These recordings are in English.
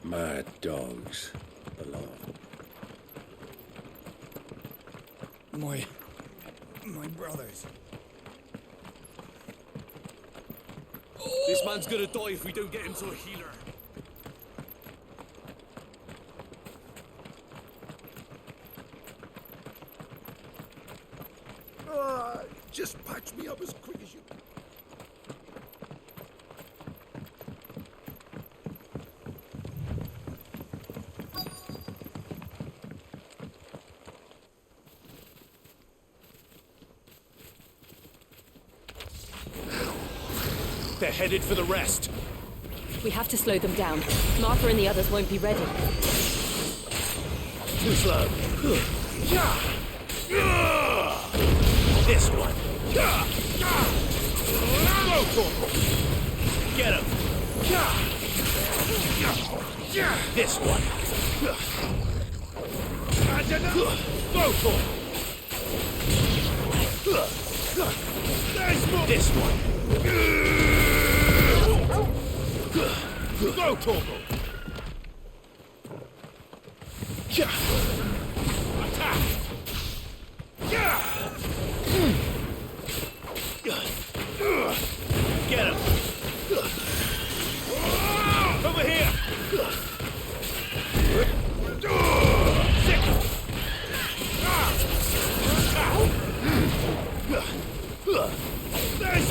Mad dogs, below. My brothers. This man's gonna die if we don't get him to a healer. Just patch me up as quick as you can. They're headed for the rest. We have to slow them down. Martha and the others won't be ready. Too slow. This one. Get him. This one. This one. Go, Torgal! Attack! Get him! Over here!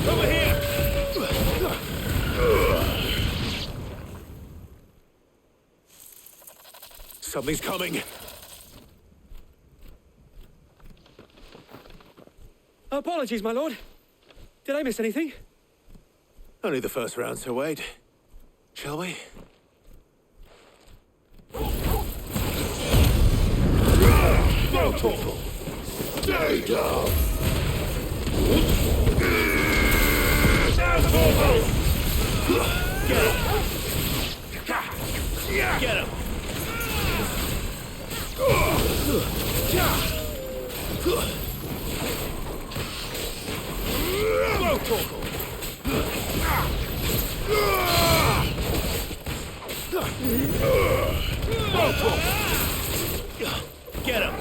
Over here! Something's coming. Apologies, my lord. Did I miss anything? Only the first round, Sir Wade. Shall we? Go, Torgal! Stay down! Down, Torgal! Get him! Get him! Go, Torgal! Go, Torgal! Get him!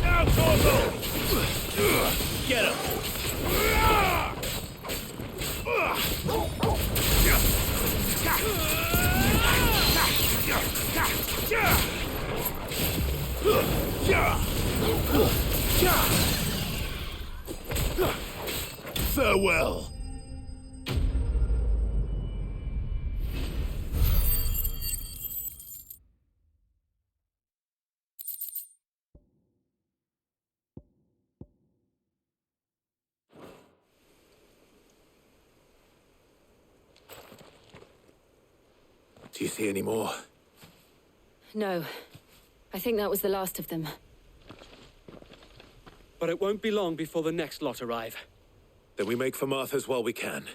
Now, Torgal! Get him! Farewell. Do you see any more? No. I think that was the last of them. But it won't be long before the next lot arrive. Then we make for Martha's while we can.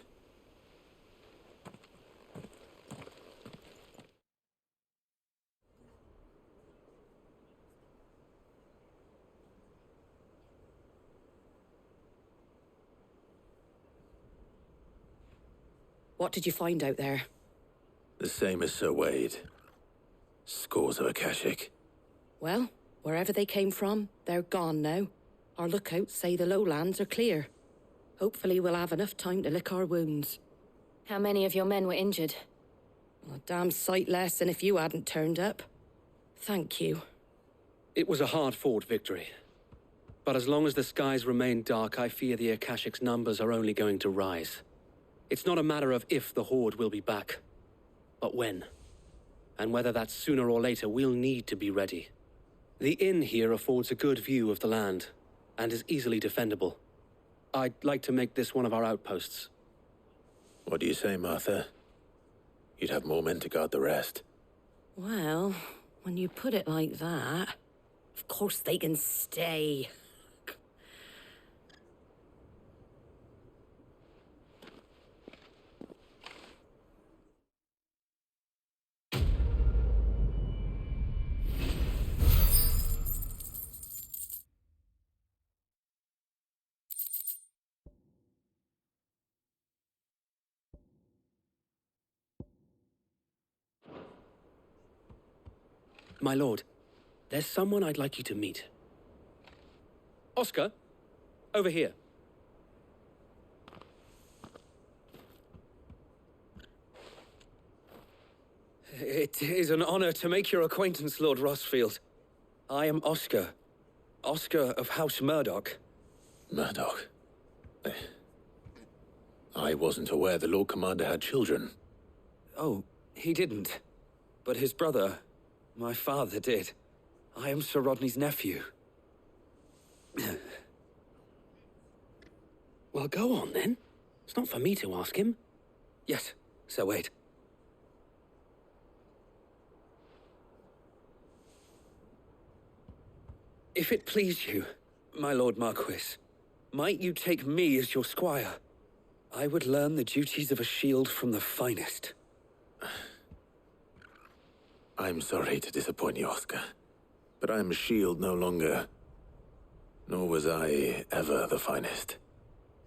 What did you find out there? The same as Sir Wade. Scores of Akashic. Well, wherever they came from, they're gone now. Our lookouts say the lowlands are clear. Hopefully we'll have enough time to lick our wounds. How many of your men were injured? A damn sight less than if you hadn't turned up. Thank you. It was a hard-fought victory. But as long as the skies remain dark, I fear the Akashic's numbers are only going to rise. It's not a matter of if the Horde will be back, but when. And whether that's sooner or later, we'll need to be ready. The inn here affords a good view of the land, and is easily defendable. I'd like to make this one of our outposts. What do you say, Martha? You'd have more men to guard the rest. Well, when you put it like that, of course they can stay. My lord, there's someone I'd like you to meet. Oscar, over here. It is an honor to make your acquaintance, Lord Rossfield. I am Oscar. Oscar of House Murdoch. Murdoch. I wasn't aware the Lord Commander had children. Oh, he didn't. But his brother, my father, did. I am Sir Rodney's nephew. Well, go on then. It's not for me to ask him. Yes, Sir Wade. If it please you, my Lord Marquis, might you take me as your squire? I would learn the duties of a shield from the finest. I'm sorry to disappoint you, Oscar, but I'm a shield no longer. Nor was I ever the finest.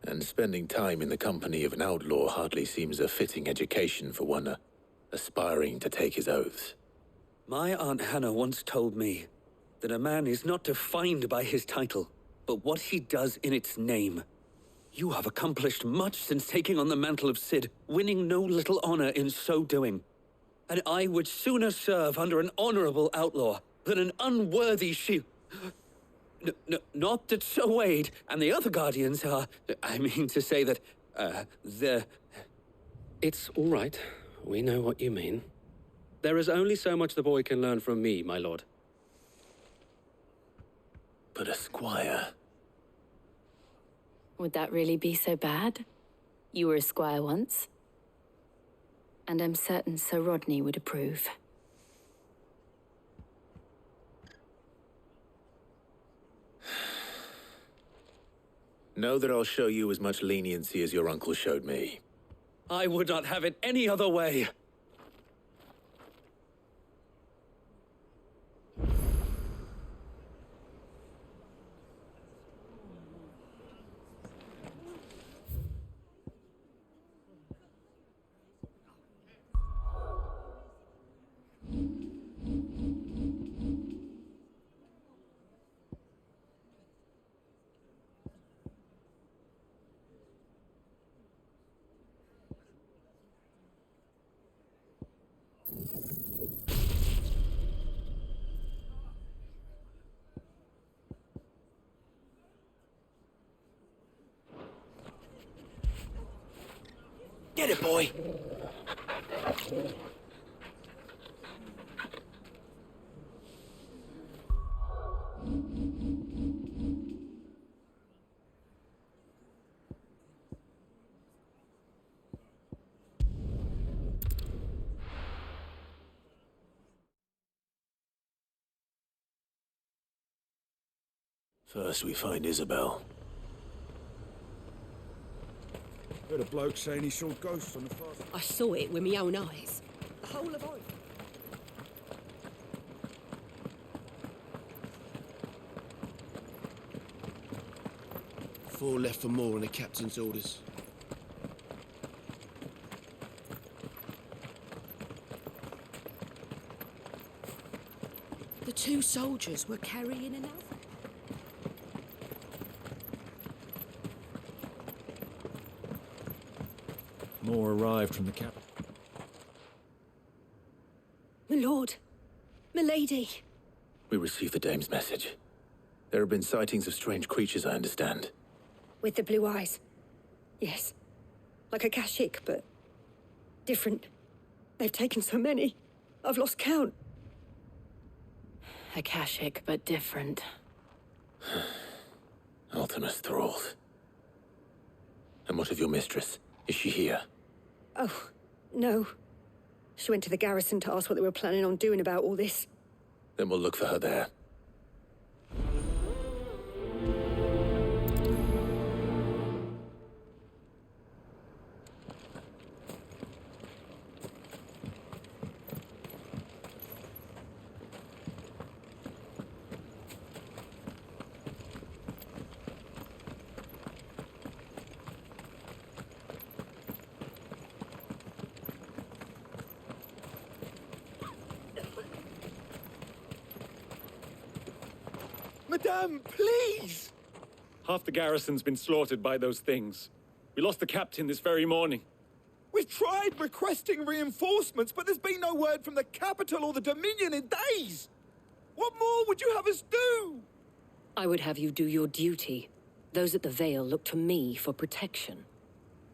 And spending time in the company of an outlaw hardly seems a fitting education for one aspiring to take his oaths. My Aunt Hannah once told me that a man is not defined by his title, but what he does in its name. You have accomplished much since taking on the mantle of Cid, winning no little honor in so doing. And I would sooner serve under an honorable outlaw than an unworthy shield. Not that Sir Wade and the other guardians are... I mean to say that, they're... It's all right. We know what you mean. There is only so much the boy can learn from me, my lord. But a squire... Would that really be so bad? You were a squire once. And I'm certain Sir Rodney would approve. Know that I'll show you as much leniency as your uncle showed me. I would not have it any other way. Get it, boy! First we find Isabel. Heard a bloke saying he saw ghosts on the far side. I saw it with my own eyes. The whole of Ireland. Four left for more on the captain's orders. The two soldiers were carrying another. More arrived from the cap. My lord, my lady. We received the dame's message. There have been sightings of strange creatures, I understand. With the blue eyes. Yes. Like a Kashik, but different. They've taken so many. I've lost count. Akashic, but different. Ultimus thralls. And what of your mistress? Is she here? Oh, no. She went to the garrison to ask what they were planning on doing about all this. Then we'll look for her there. Madame, please! Half the garrison's been slaughtered by those things. We lost the captain this very morning. We've tried requesting reinforcements, but there's been no word from the capital or the Dominion in days! What more would you have us do? I would have you do your duty. Those at the Vale look to me for protection.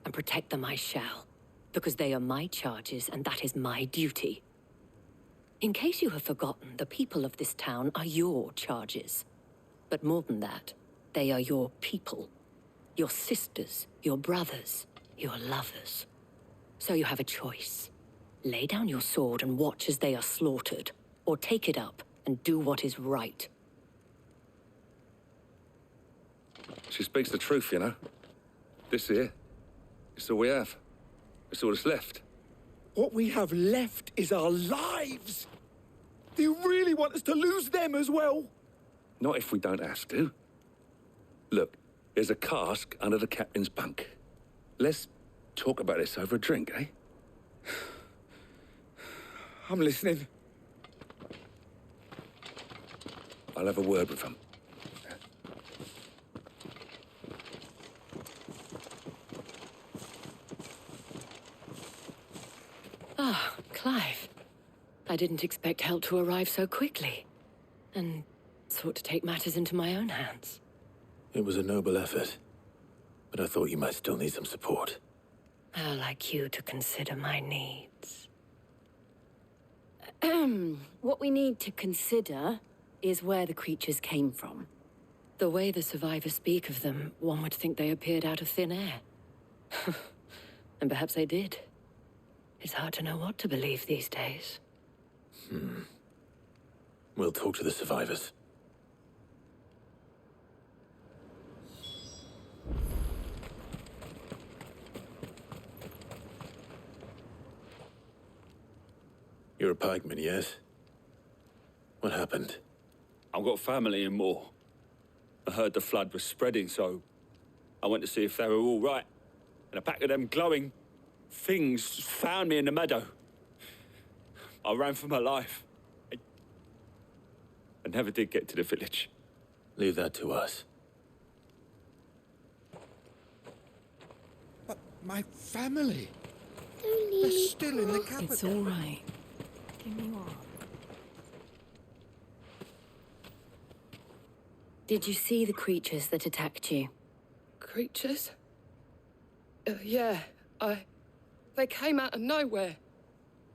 And protect them I shall, because they are my charges, and that is my duty. In case you have forgotten, the people of this town are your charges. But more than that, they are your people. Your sisters, your brothers, your lovers. So you have a choice. Lay down your sword and watch as they are slaughtered, or take it up and do what is right. She speaks the truth, you know. This here, it's all we have. It's all that's left. What we have left is our lives! Do you really want us to lose them as well? Not if we don't have to. Look, there's a cask under the captain's bunk. Let's talk about this over a drink, eh? I'm listening. I'll have a word with him. Ah, Clive. I didn't expect help to arrive so quickly. And sought to take matters into my own hands. It was a noble effort, but I thought you might still need some support. How like you to consider my needs. What we need to consider is where the creatures came from. The way the survivors speak of them, one would think they appeared out of thin air. And perhaps they did. It's hard to know what to believe these days. We'll talk to the survivors. You're a pikeman, yes? What happened? I've got family in Moor. I heard the flood was spreading, so I went to see if they were all right. And a pack of them glowing things found me in the meadow. I ran for my life. I never did get to the village. Leave that to us. But my family... Don't They're still in the capital. It's all right. Give me one. Did you see the creatures that attacked you? Creatures? Yeah, They came out of nowhere.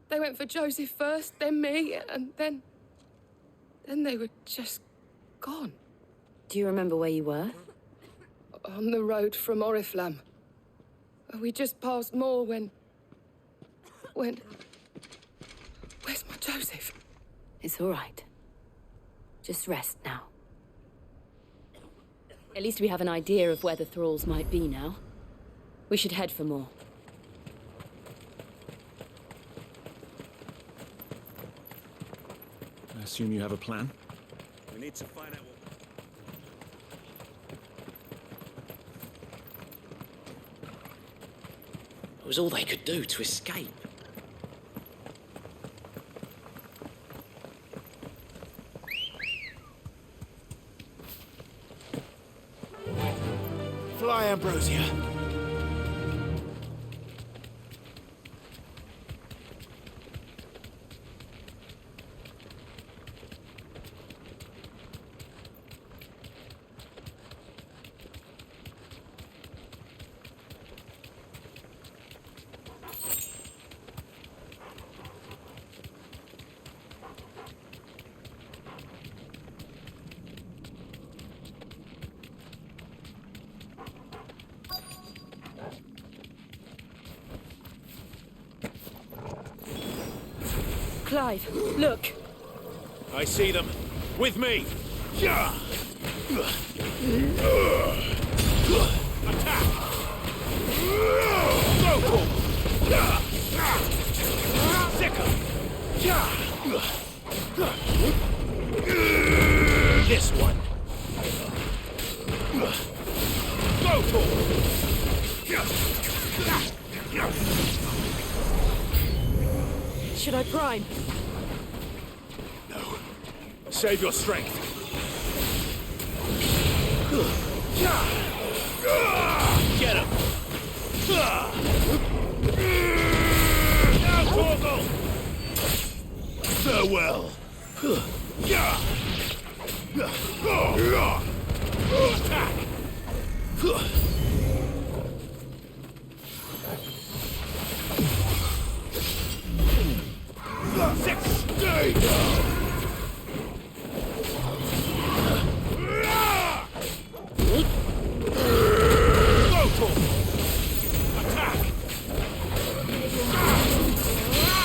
They went for Joseph first, then me, and then they were just gone. Do you remember where you were? On the road from Oriflamme. We just passed Moor when... Where's my Joseph? It's all right. Just rest now. At least we have an idea of where the thralls might be now. We should head for more. I assume you have a plan? We need to find out what... It was all they could do to escape. Fly, Ambrosia. Clive, look! I see them. With me. Attack! Sicker! This one. Go Should I prime? No. Save your strength. Get him! Now, Torgal! Farewell! Attack! 60! Attack!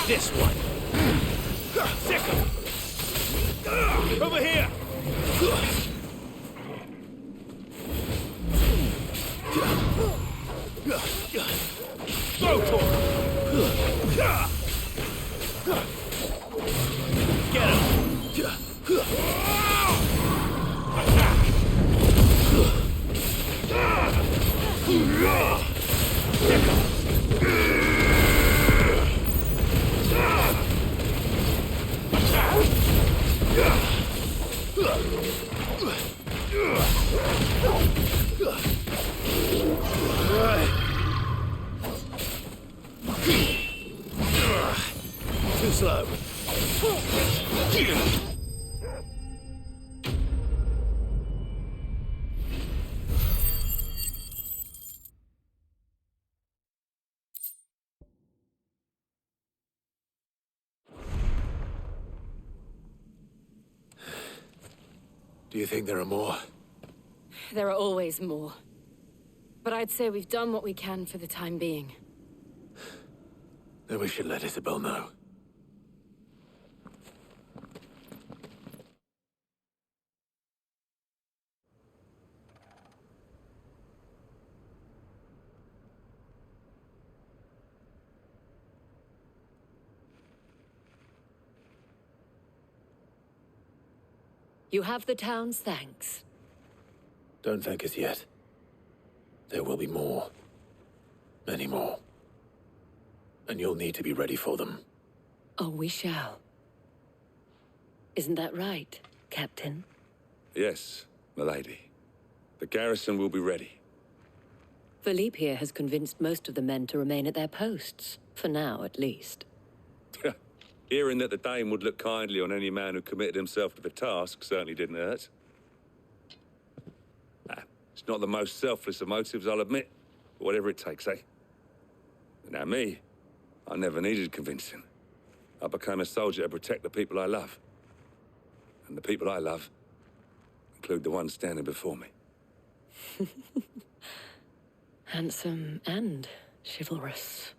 This one! Second! Over here! Go, Tor! Get him! Attack! Too slow. Do you think there are more? There are always more. But I'd say we've done what we can for the time being. Then we should let Isabel know. You have the town's thanks. Don't thank us yet. There will be more. Many more. And you'll need to be ready for them. Oh, we shall. Isn't that right, Captain? Yes, milady. The garrison will be ready. Philippe here has convinced most of the men to remain at their posts. For now, at least. Hearing that the Dane would look kindly on any man who committed himself to the task certainly didn't hurt. It's not the most selfless of motives, I'll admit. But whatever it takes, eh? Now me, I never needed convincing. I became a soldier to protect the people I love. And the people I love include the ones standing before me. Handsome and chivalrous.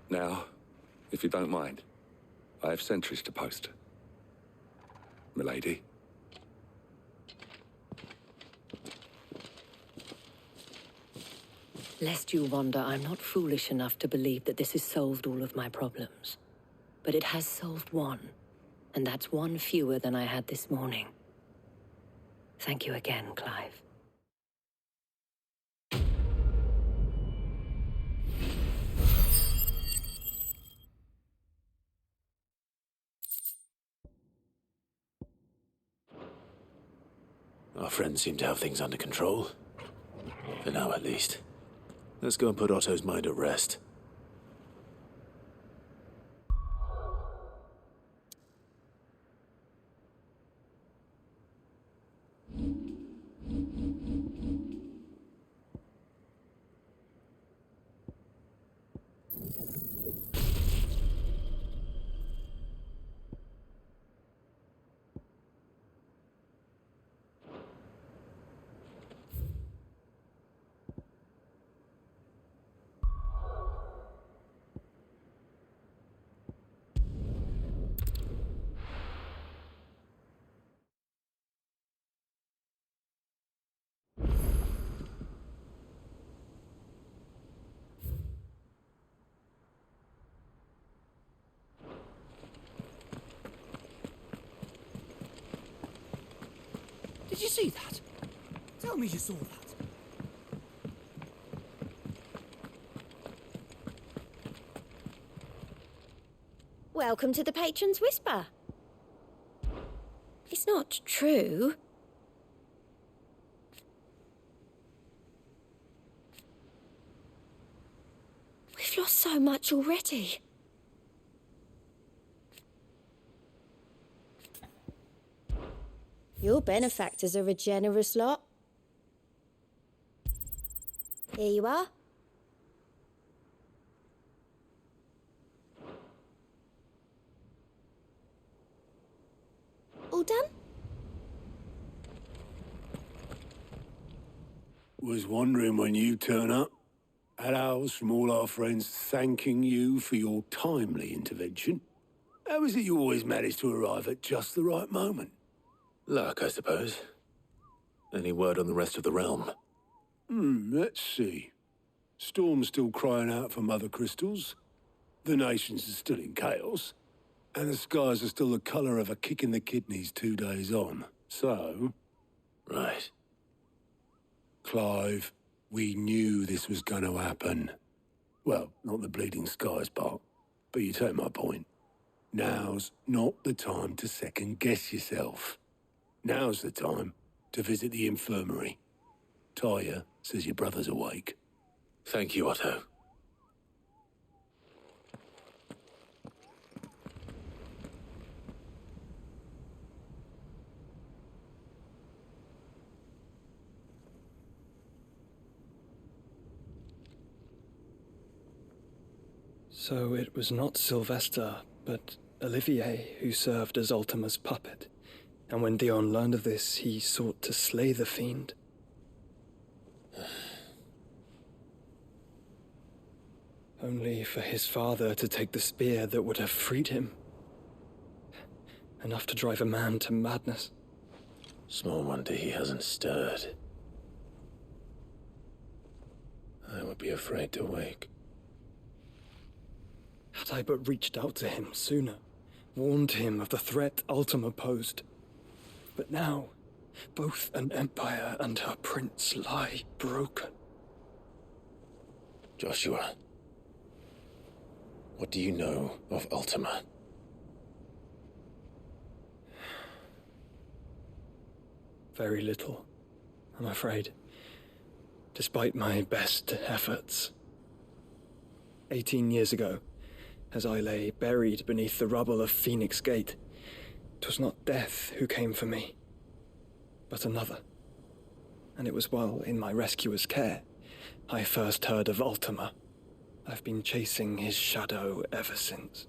Now, if you don't mind, I have sentries to post. Milady. Lest you wonder, I'm not foolish enough to believe that this has solved all of my problems. But it has solved one, and that's one fewer than I had this morning. Thank you again, Clive. Our friends seem to have things under control. For now, at least. Let's go and put Otto's mind at rest. Did you see that? Tell me you saw that. Welcome to the Patron's Whisper. It's not true. lost so much already. Your benefactors are a generous lot. Here you are. All done? Was wondering when you turn up. Had owls from all our friends thanking you for your timely intervention. How is it you always manage to arrive at just the right moment? Luck, I suppose. Any word on the rest of the realm? Let's see. Storm's still crying out for mother crystals. The nations are still in chaos. And the skies are still the colour of a kick in the kidneys 2 days on. So... Right. Clive, we knew this was going to happen. Well, not the bleeding skies part, but you take my point. Now's not the time to second-guess yourself. Now's the time to visit the infirmary. Taya says your brother's awake. Thank you, Otto. So it was not Sylvester, but Olivier who served as Ultima's puppet. And when Dion learned of this, he sought to slay the fiend. Only for his father to take the spear that would have freed him. Enough to drive a man to madness. Small wonder he hasn't stirred. I would be afraid to wake. Had I but reached out to him sooner, warned him of the threat Ultima posed. But now, both an empire and her prince lie broken. Joshua, what do you know of Ultima? Very little, I'm afraid. Despite my best efforts. 18 years ago, as I lay buried beneath the rubble of Phoenix Gate, 'twas not death who came for me, but another. And it was while in my rescuer's care I first heard of Ultima. I've been chasing his shadow ever since.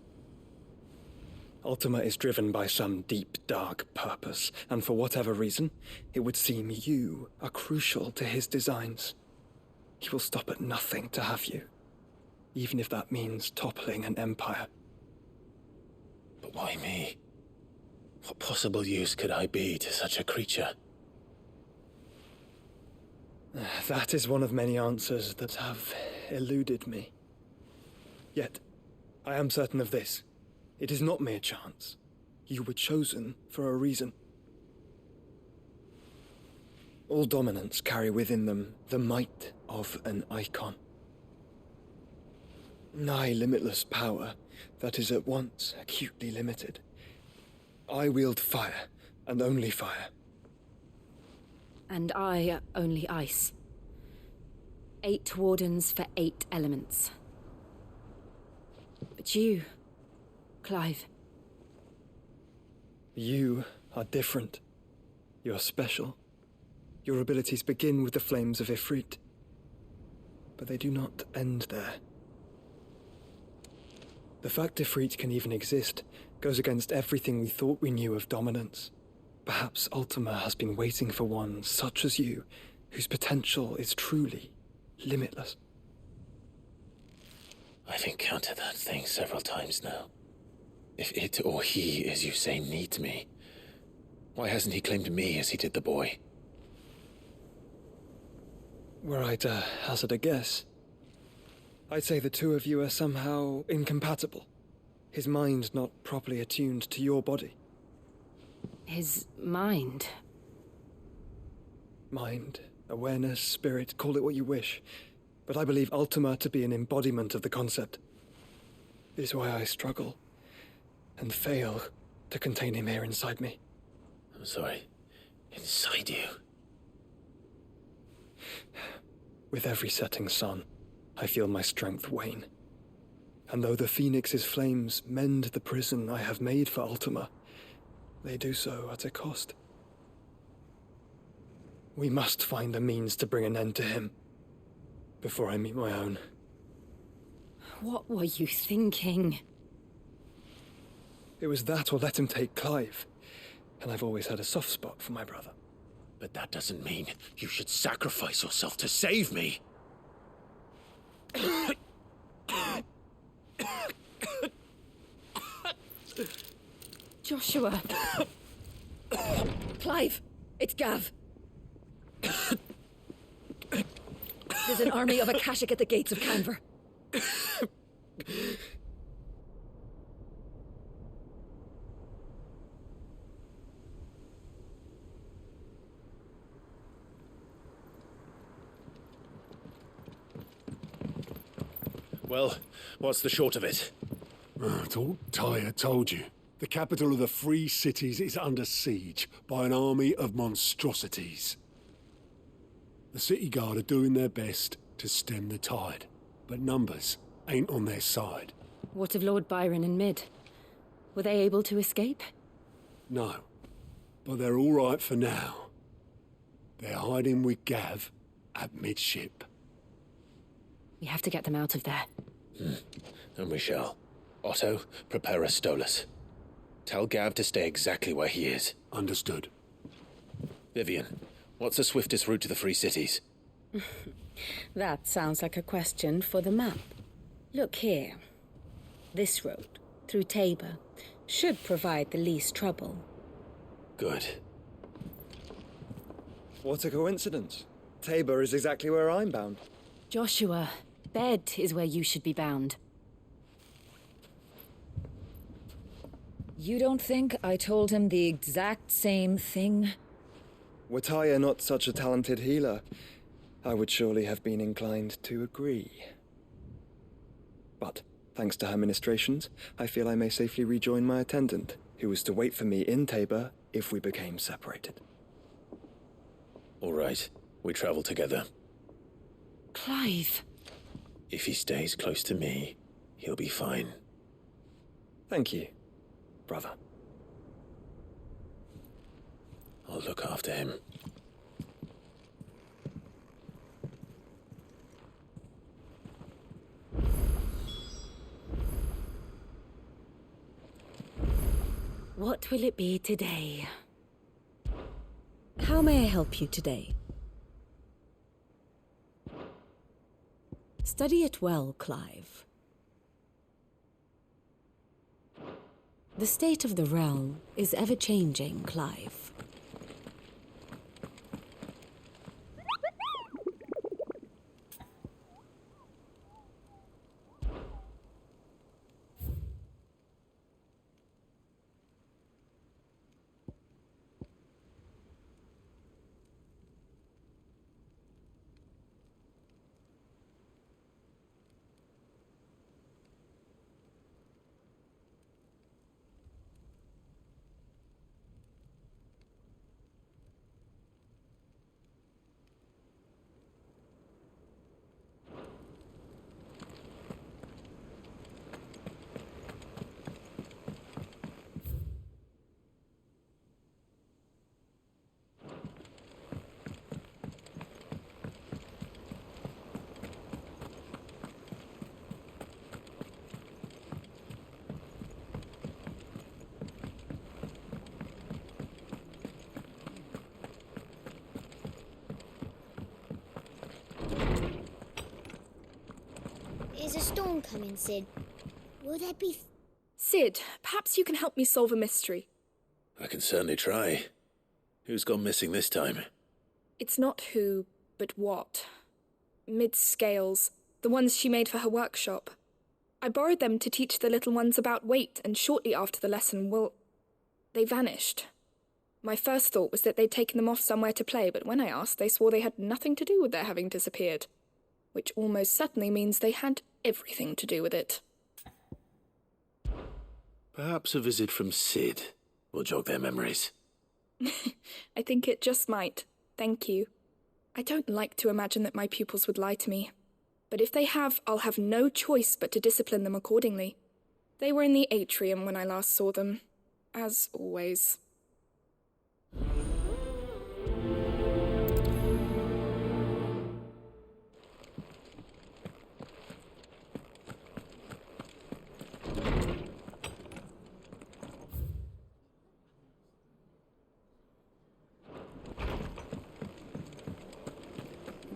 Ultima is driven by some deep, dark purpose, and for whatever reason, it would seem you are crucial to his designs. He will stop at nothing to have you, even if that means toppling an empire. But why me? What possible use could I be to such a creature? That is one of many answers that have eluded me. Yet, I am certain of this. It is not mere chance. You were chosen for a reason. All dominants carry within them the might of an icon. Nigh limitless power that is at once acutely limited. I wield fire, and only fire. And I only ice. 8 wardens for 8 elements. But you, Clive. You are different. You're special. Your abilities begin with the flames of Ifrit. But they do not end there. The fact Ifrit can even exist goes against everything we thought we knew of dominance. Perhaps Ultima has been waiting for one such as you, whose potential is truly limitless. I've encountered that thing several times now. If it or he, as you say, needs me, why hasn't he claimed me as he did the boy? Were I to hazard a guess, I'd say the two of you are somehow incompatible. His mind not properly attuned to your body. His mind? Mind, awareness, spirit, call it what you wish. But I believe Ultima to be an embodiment of the concept. It is why I struggle and fail to contain him here inside me. I'm sorry. Inside you? With every setting sun, I feel my strength wane. And though the Phoenix's flames mend the prison I have made for Ultima, they do so at a cost. We must find a means to bring an end to him before I meet my own. What were you thinking? It was that or let him take Clive, and I've always had a soft spot for my brother. But that doesn't mean you should sacrifice yourself to save me. Joshua. Clive, it's Gav. There's an army of Akashic at the gates of Canver. Well, what's the short of it? I thought Tyre told you. The capital of the Free Cities is under siege by an army of monstrosities. The City Guard are doing their best to stem the tide, but numbers ain't on their side. What of Lord Byron and Mid? Were they able to escape? No, but they're all right for now. They're hiding with Gav at midship. We have to get them out of there. And we shall. Otto, prepare a Stolas. Tell Gav to stay exactly where he is. Understood. Vivian, what's the swiftest route to the Free Cities? That sounds like a question for the map. Look here. This road, through Tabor, should provide the least trouble. Good. What a coincidence. Tabor is exactly where I'm bound. Joshua, Bed is where you should be bound. You don't think I told him the exact same thing? Were Tyre not such a talented healer, I would surely have been inclined to agree. But, thanks to her ministrations, I feel I may safely rejoin my attendant, who was to wait for me in Tabor if we became separated. All right, we travel together. Clive. If he stays close to me, he'll be fine. Thank you, brother. I'll look after him. What will it be today? How may I help you today? Study it well, Clive. The state of the realm is ever-changing, Clive. Is a storm coming, Sid? Will there be... Sid, perhaps you can help me solve a mystery. I can certainly try. Who's gone missing this time? It's not who, but what. Mid's scales, the ones she made for her workshop. I borrowed them to teach the little ones about weight, and shortly after the lesson, well, they vanished. My first thought was that they'd taken them off somewhere to play, but when I asked, they swore they had nothing to do with their having disappeared. Which almost certainly means they had everything to do with it. Perhaps a visit from Sid will jog their memories. I think it just might. Thank you. I don't like to imagine that my pupils would lie to me. but if they have, I'll have no choice but to discipline them accordingly. They were in the atrium when I last saw them, as always.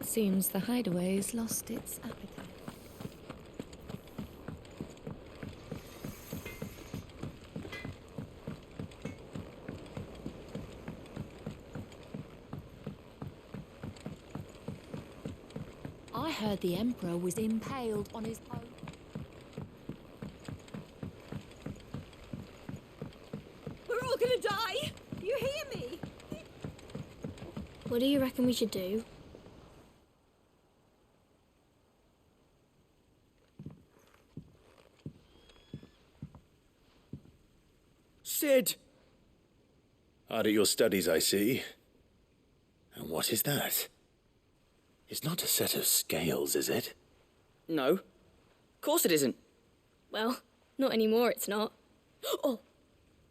Seems the hideaway's lost its appetite. I heard the Emperor was impaled on his own. We're all gonna die! You hear me? What do you reckon we should do? Sid! Hard at your studies, I see. And what is that? It's not a set of scales, is it? No. Of course it isn't. Well, not anymore, it's not. Oh!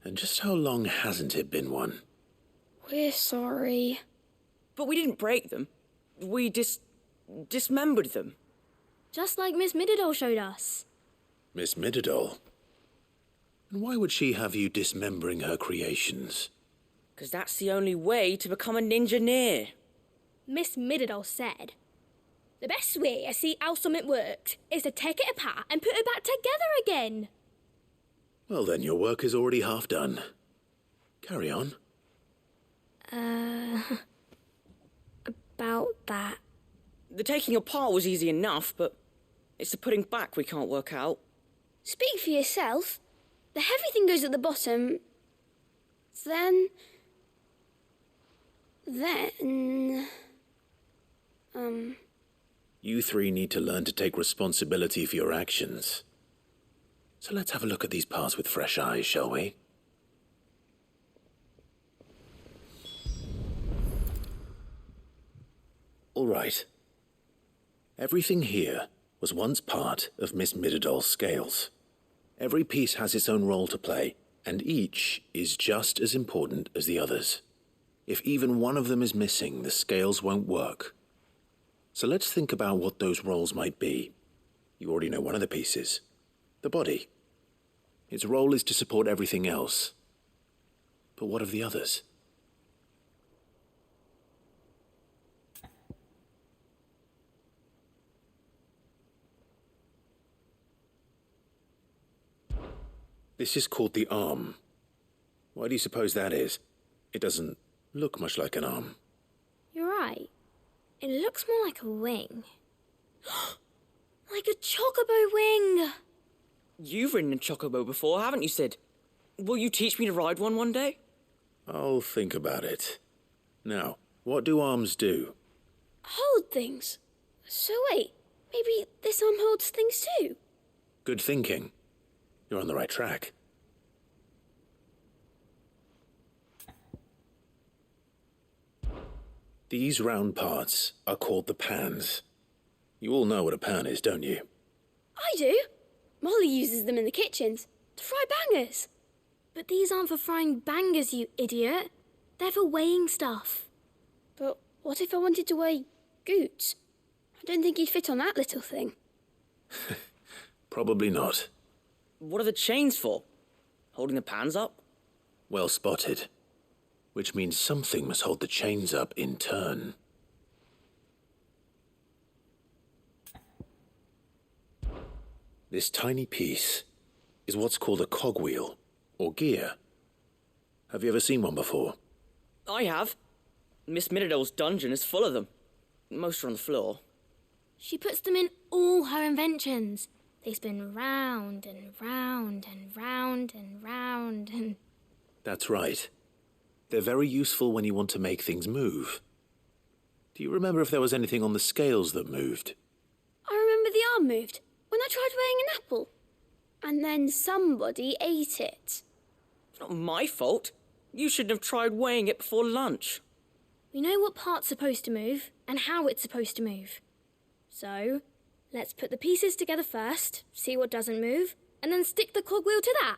And just how long hasn't it been one? We're sorry. But we didn't break them. We dismembered them. Just like Miss Mididol showed us. Miss Mididol? And why would she have you dismembering her creations? Because that's the only way to become a ninja-neer. Miss Mididol said, the best way to see how something worked is to take it apart and put it back together again. Well then, your work is already half done. Carry on. About that. The taking apart was easy enough, but it's the putting back we can't work out. Speak for yourself. The heavy thing goes at the bottom. Then... You three need to learn to take responsibility for your actions. So let's have a look at these parts with fresh eyes, shall we? All right. Everything here was once part of Miss Mididol's scales. Every piece has its own role to play, and each is just as important as the others. If even one of them is missing, the scales won't work. So let's think about what those roles might be. You already know one of the pieces. The body. Its role is to support everything else. But what of the others? This is called the arm. Why do you suppose that is? It doesn't look much like an arm. You're right. It looks more like a wing. Like a chocobo wing! You've ridden a chocobo before, haven't you, Sid? Will you teach me to ride one day? I'll think about it. Now, what do arms do? Hold things. So wait, maybe this arm holds things too? Good thinking. You're on the right track. These round parts are called the pans. You all know what a pan is, don't you? I do. Molly uses them in the kitchens to fry bangers. But these aren't for frying bangers, you idiot. They're for weighing stuff. But what if I wanted to weigh Goots? I don't think he'd fit on that little thing. Probably not. What are the chains for? Holding the pans up? Well spotted. Which means something must hold the chains up in turn. This tiny piece is what's called a cogwheel, or gear. Have you ever seen one before? I have. Miss Mididol's dungeon is full of them. Most are on the floor. She puts them in all her inventions. They spin round and round and round and round and... That's right. They're very useful when you want to make things move. Do you remember if there was anything on the scales that moved? I remember the arm moved when I tried weighing an apple. And then somebody ate it. It's not my fault. You shouldn't have tried weighing it before lunch. We know what part's supposed to move and how it's supposed to move. So, Let's put the pieces together first, see what doesn't move, and then stick the cogwheel to that.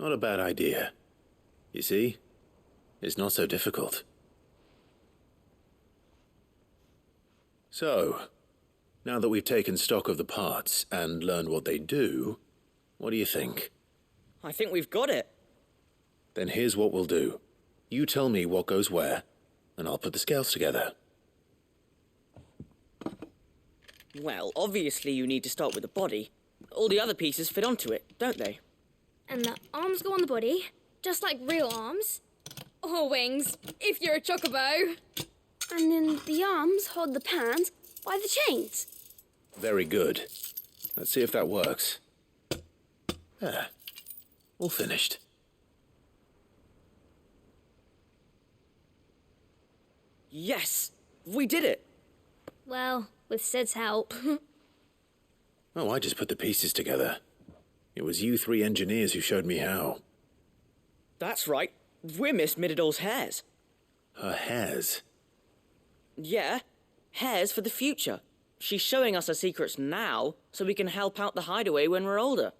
Not a bad idea. You see? It's not so difficult. So, now that we've taken stock of the parts and learned what they do, what do you think? I think we've got it. Then here's what we'll do. You tell me what goes where, and I'll put the scales together. Well, obviously you need to start with the body. All the other pieces fit onto it, don't they? And the arms go on the body, just like real arms. Or wings, if you're a chocobo. And then the arms hold the pans by the chains. Very good. Let's see if that works. There. All finished. Yes! We did it! Well, with Sid's help. Oh, I just put the pieces together. It was you three engineers who showed me how. That's right. We're Miss Mididol's hairs. Her hairs? Yeah, hairs for the future. She's showing us her secrets now, so we can help out the hideaway when we're older.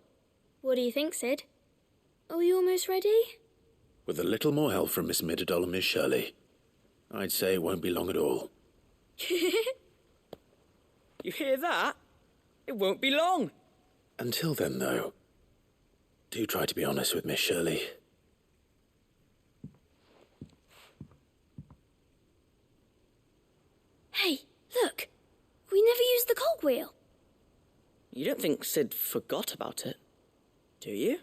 What do you think, Sid? Are we almost ready? With a little more help from Miss Mididol and Miss Shirley, I'd say it won't be long at all. You hear that? It won't be long. Until then, though, do try to be honest with Miss Shirley. Hey, look! We never used the cogwheel. You don't think Sid forgot about it, do you?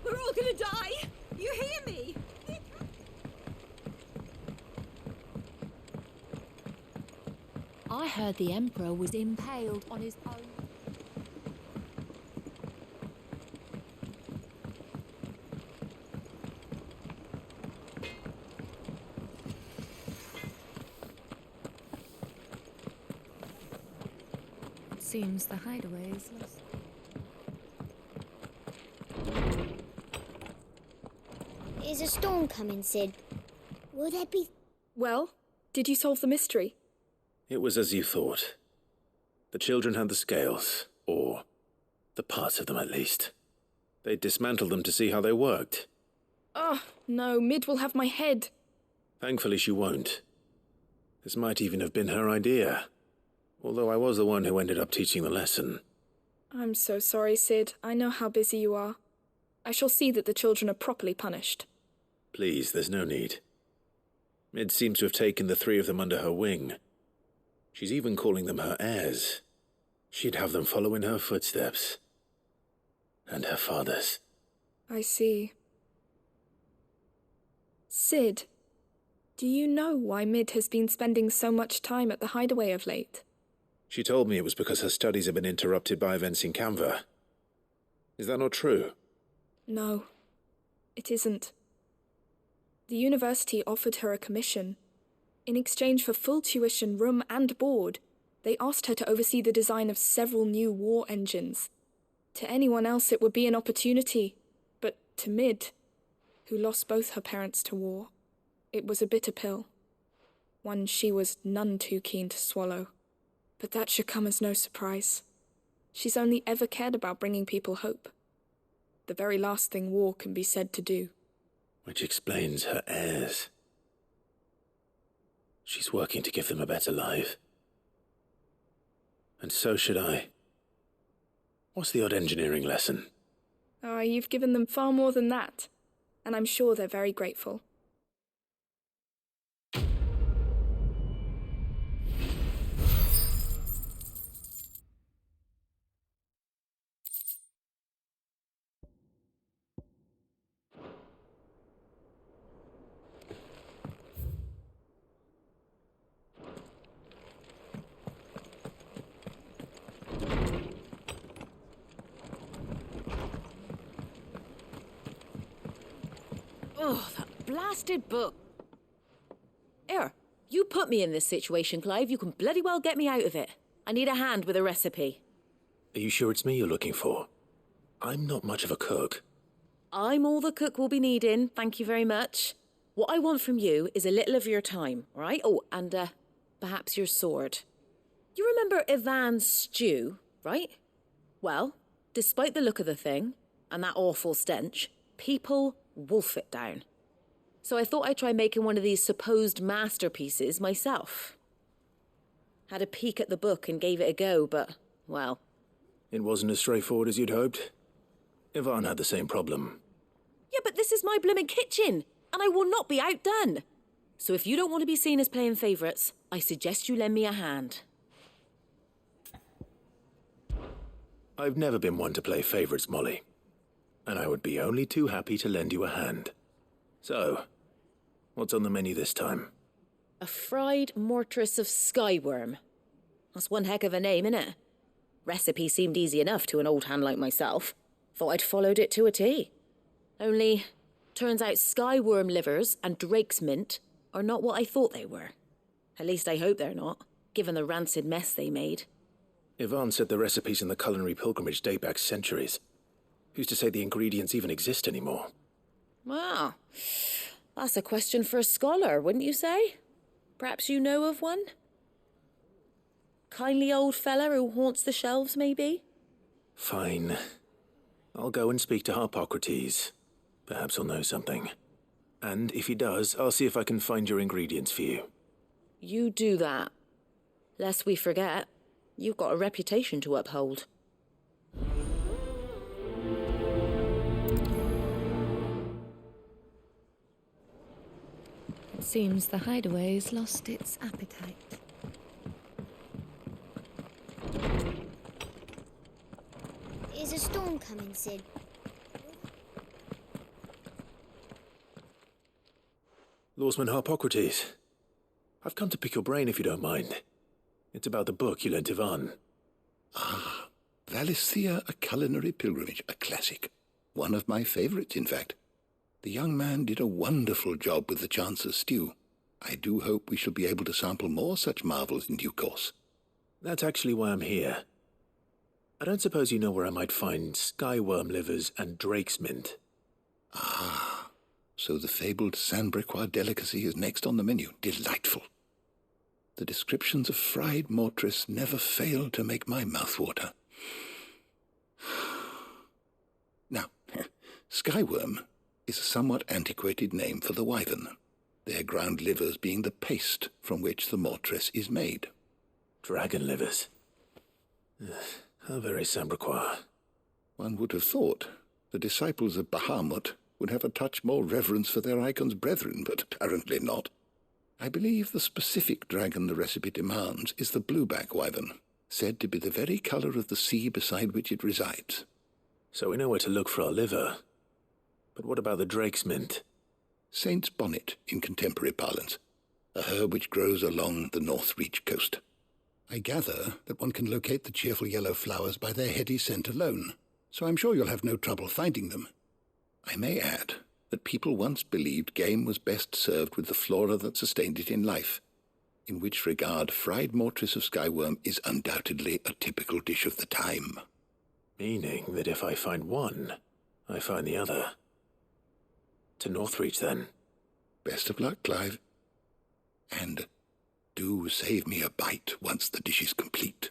We're all gonna die! You hear me? I heard the Emperor was impaled on his own. It seems the hideaway is lost. Is a storm coming, Sid? Will there be... Well, did you solve the mystery? It was as you thought. The children had the scales, or the parts of them at least. They dismantled them to see how they worked. Oh, no, Mid will have my head. Thankfully she won't. This might even have been her idea. Although I was the one who ended up teaching the lesson. I'm so sorry, Sid. I know how busy you are. I shall see that the children are properly punished. Please, there's no need. Mid seems to have taken the three of them under her wing. She's even calling them her heirs. She'd have them follow in her footsteps. And her father's. I see. Sid, do you know why Mid has been spending so much time at the hideaway of late? She told me it was because her studies have been interrupted by events in Canva. Is that not true? No, it isn't. The university offered her a commission. In exchange for full tuition, room and board, they asked her to oversee the design of several new war engines. To anyone else it would be an opportunity, but to Mid, who lost both her parents to war, it was a bitter pill. One she was none too keen to swallow. But that should come as no surprise. She's only ever cared about bringing people hope. The very last thing war can be said to do. Which explains her heirs. She's working to give them a better life. And so should I. What's the odd engineering lesson? Ah, you've given them far more than that. And I'm sure they're very grateful. Oh, that blasted book. Here, you put me in this situation, Clive. You can bloody well get me out of it. I need a hand with a recipe. Are you sure it's me you're looking for? I'm not much of a cook. I'm all the cook will be needing, thank you very much. What I want from you is a little of your time, all right? Oh, and perhaps your sword. You remember Ivan's stew, right? Well, despite the look of the thing, and that awful stench, people wolf it down. So I thought I'd try making one of these supposed masterpieces myself. Had a peek at the book and gave it a go, but, well... It wasn't as straightforward as you'd hoped. Ivan had the same problem. Yeah, but this is my blimmin' kitchen, and I will not be outdone. So if you don't want to be seen as playing favourites, I suggest you lend me a hand. I've never been one to play favourites, Molly. And I would be only too happy to lend you a hand. So, what's on the menu this time? A fried mortress of skyworm. That's one heck of a name, innit? Recipe seemed easy enough to an old hand like myself. Thought I'd followed it to a T. Only, turns out skyworm livers and drake's mint are not what I thought they were. At least I hope they're not, given the rancid mess they made. Ivan said the recipes in the culinary pilgrimage date back centuries. Who's to say the ingredients even exist anymore? Well, that's a question for a scholar, wouldn't you say? Perhaps you know of one? Kindly old fella who haunts the shelves, maybe? Fine. I'll go and speak to Harpocrates. Perhaps he'll know something. And if he does, I'll see if I can find your ingredients for you. You do that. Lest we forget, you've got a reputation to uphold. It seems the hideaway's lost its appetite. Is a storm coming, Sid? Lawsman Harpocrates. I've come to pick your brain if you don't mind. It's about the book you lent Ivan. Ah, Valisthea, A Culinary Pilgrimage, a classic. One of my favourites, in fact. The young man did a wonderful job with the Chance's stew. I do hope we shall be able to sample more such marvels in due course. That's actually why I'm here. I don't suppose you know where I might find skyworm livers and drake's mint. Ah, so the fabled Sanbriquois delicacy is next on the menu. Delightful. The descriptions of fried mortress never fail to make my mouth water. Now, skyworm is a somewhat antiquated name for the wyvern, their ground livers being the paste from which the mortress is made. Dragon livers. How very Sambriquois. One would have thought the disciples of Bahamut would have a touch more reverence for their icon's brethren, but apparently not. I believe the specific dragon the recipe demands is the blueback wyvern, said to be the very colour of the sea beside which it resides. So we know where to look for our liver. But what about the drake's mint? Saint's bonnet, in contemporary parlance, a herb which grows along the North Reach coast. I gather that one can locate the cheerful yellow flowers by their heady scent alone, so I'm sure you'll have no trouble finding them. I may add that people once believed game was best served with the flora that sustained it in life, in which regard fried mortress of skyworm is undoubtedly a typical dish of the time. Meaning that if I find one, I find the other. To Northreach, then. Best of luck, Clive. And do save me a bite once the dish is complete.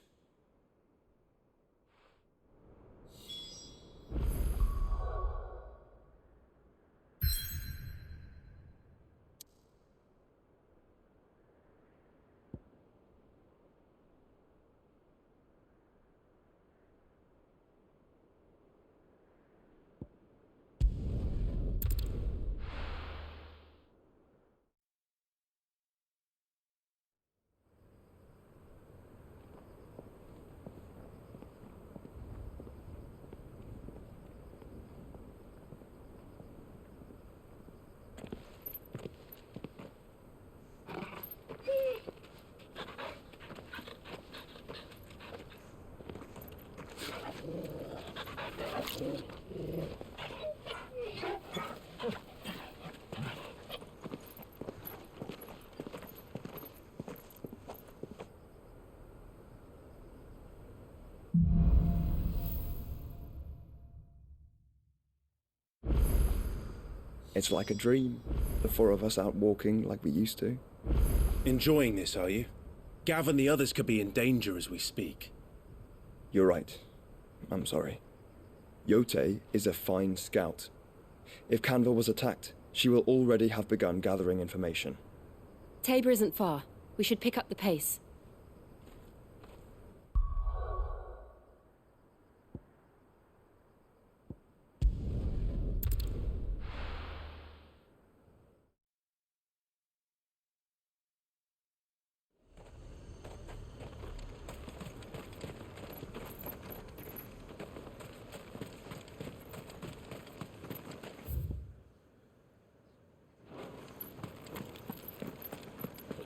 It's like a dream. The four of us out walking like we used to. Enjoying this, are you? Gav and the others could be in danger as we speak. You're right. I'm sorry. Yote is a fine scout. If Canville was attacked, she will already have begun gathering information. Tabor isn't far. We should pick up the pace.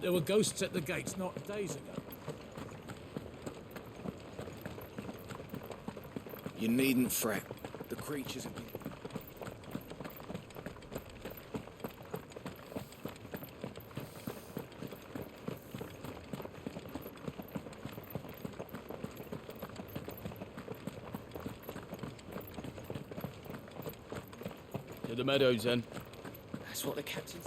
There were ghosts at the gates not days ago. You needn't fret. The creatures have been... To the meadows, then. That's what the captain's...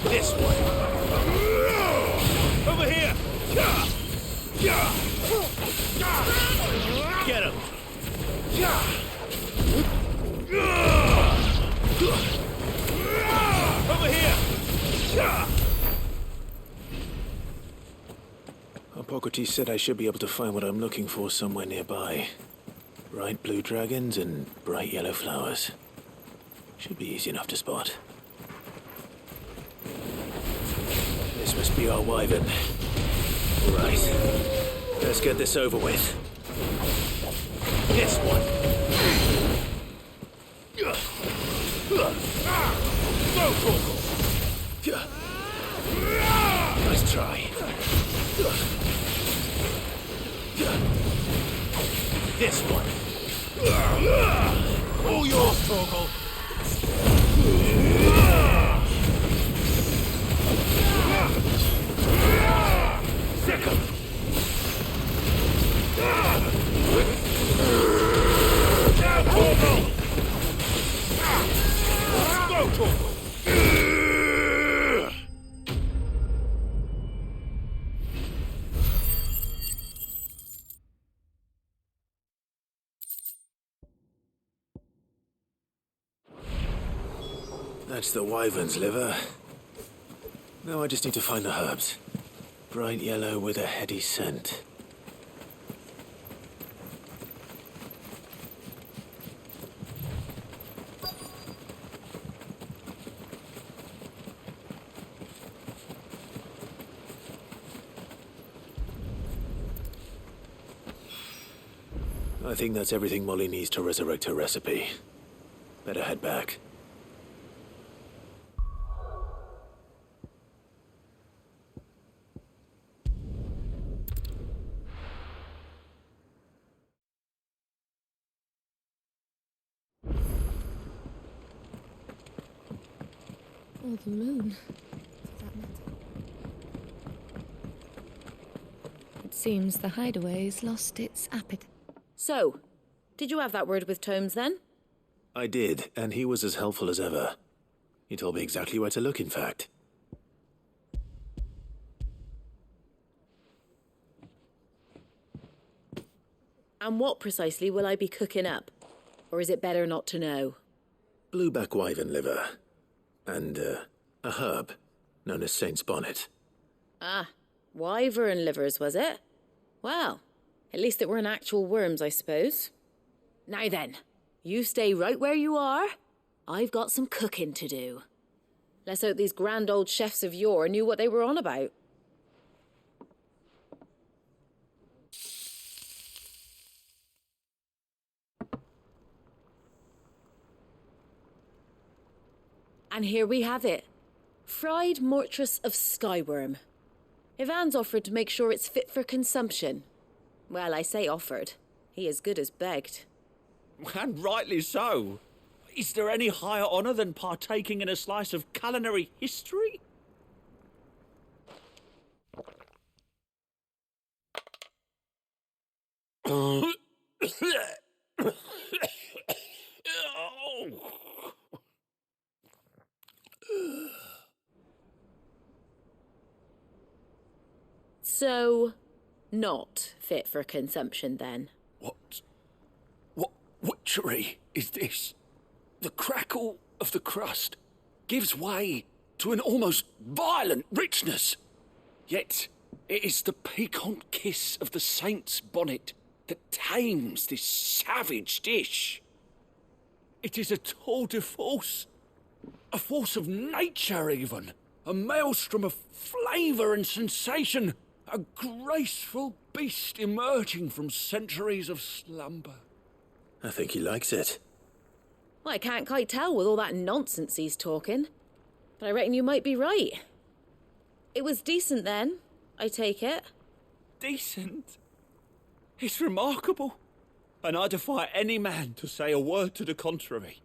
This way. Over here! Get him! Over here! Hippocrates said I should be able to find what I'm looking for somewhere nearby. Bright blue dragons and bright yellow flowers. Should be easy enough to spot. This must be our wyvern. Right. Let's get this over with. This one. Go, Corporal. Nice try. This one. All yours, Torgal. Sick him. Now, Torgal. Go, Torgal. That's the wyvern's liver. Now I just need to find the herbs. Bright yellow with a heady scent. I think that's everything Molly needs to resurrect her recipe. Better head back. Or the moon. It seems the hideaway's lost its appetite. So, did you have that word with Tomes then? I did, and he was as helpful as ever. He told me exactly where to look, in fact. And what precisely will I be cooking up? Or is it better not to know? Blueback wyvern liver. And, a herb known as Saint's Bonnet. Ah, wyvern livers, was it? Well, at least it weren't actual worms, I suppose. Now then, you stay right where you are. I've got some cooking to do. Let's hope these grand old chefs of yore knew what they were on about. And here we have it. Fried mortress of skyworm. Ivan's offered to make sure it's fit for consumption. Well, I say offered. He as good as begged. And rightly so. Is there any higher honour than partaking in a slice of culinary history? So, not fit for consumption then? What witchery is this? The crackle of the crust gives way to an almost violent richness. Yet it is the piquant kiss of the saint's bonnet that tames this savage dish. It is a tour de force, a force of nature even, a maelstrom of flavour and sensation, a graceful beast emerging from centuries of slumber. I think he likes it. Well, I can't quite tell with all that nonsense he's talking, but I reckon you might be right. It was decent then, I take it. Decent? It's remarkable, and I defy any man to say a word to the contrary.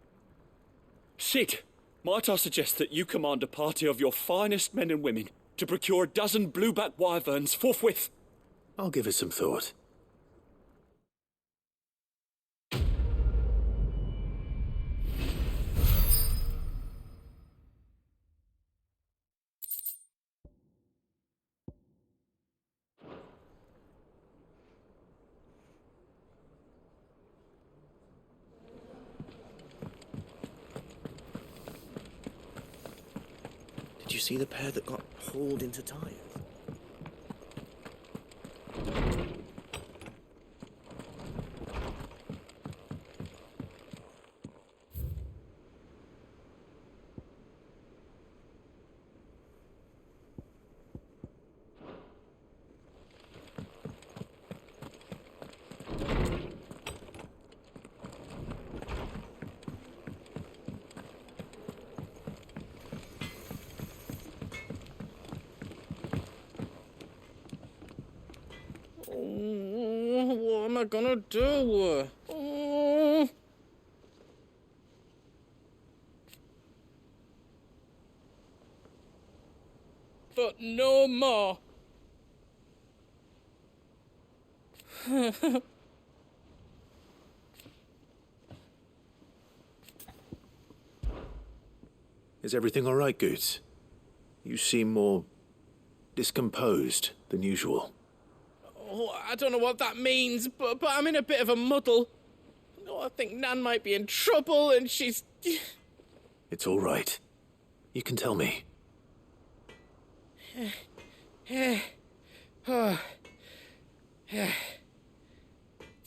Sid, might I suggest that you command a party of your finest men and women to procure a dozen blueback wyverns forthwith? I'll give it some thought. Did you see the pair that got hauled into Tyre? What am I gonna do? But no more. Is everything all right, Goots? You seem more discomposed than usual. Oh, I don't know what that means, but I'm in a bit of a muddle. Oh, I think Nan might be in trouble, and she's... It's all right. You can tell me. There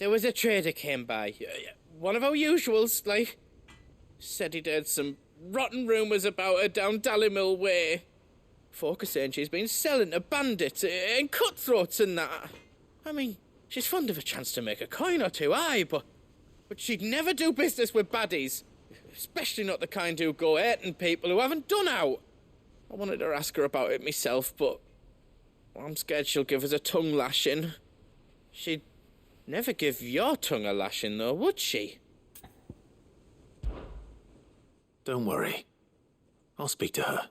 was a trader came by. One of our usuals, like. Said he'd heard some rotten rumours about her down Dallymill Way. Folk are saying she's been selling to bandits and cutthroats and that. I mean, she's fond of a chance to make a coin or two, aye, but she'd never do business with baddies. Especially not the kind who go hurting people who haven't done out. I wanted to ask her about it myself, but I'm scared she'll give us a tongue lashing. She'd never give your tongue a lashing, though, would she? Don't worry. I'll speak to her.